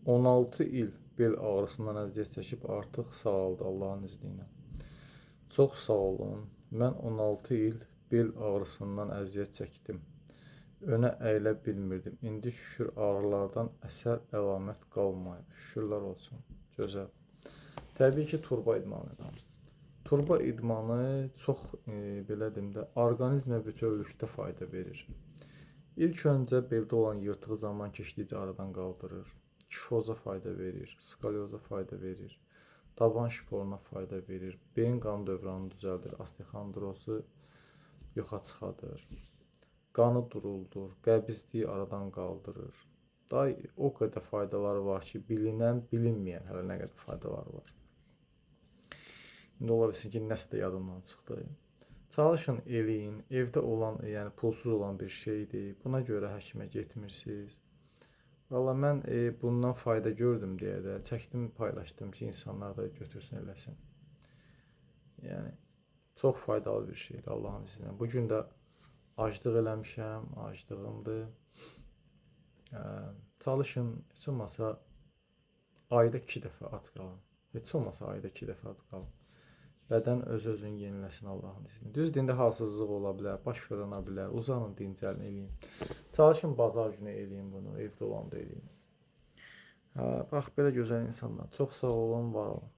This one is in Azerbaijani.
16 il bel ağrısından əziyyət çəkib artıq sağaldı Allahın izni ilə. Çox sağ olun. Mən 16 il bel ağrısından əziyyət çəkdim. Önə əyilə bilmirdim. İndi şükür ağrılardan əsər əlamət qalmayıb. Şükürlər olsun. Gözəl. Təbii ki, turba idmanı. Turba idmanı çox belə deyim də orqanizmə bütövlükdə fayda verir. İlk öncə beldə olan yırtığı zaman keçdikcə aradan qaldırır. Kifoza fayda verir, skalyoza fayda verir, taban şiporuna fayda verir, beyin qan dövranını düzəldir, osteoxondrozu yoxa çıxardır, qanı duruldur, qəbizliyi aradan qaldırır. Daha o qədər faydaları var ki, bilinən, bilinməyən hələ nə qədər faydaları var. İndi ola bilsin ki, nəsə də yadımdan çıxdı. Çalışın, eləyin, evdə olan, yəni pulsuz olan bir şeydir. Buna görə həkimə getmirsiniz. Valla mən bundan fayda gördüm deyə də çəkdim, paylaşdım ki, insanlar da götürsün, eləsin. Yəni, çox faydalı bir şeydir Allahın izni ilə. Bugün də aclıq eləmişəm, aclığımdır. Çalışın, heç olmasa ayda 2 dəfə ac qalın. Heç olmasa ayda 2 dəfə ac qalın. Bədən öz-özünü yeniləsin Allahın izni. Düz dində halsızlıq ola bilər, baş fırlana bilər, uzanın, dincəlin, eləyin. Çalışın, bazar günü eləyin bunu, evdə olanda eləyin. Bax, belə gözəl insanlar. Çox sağ olun, var olun.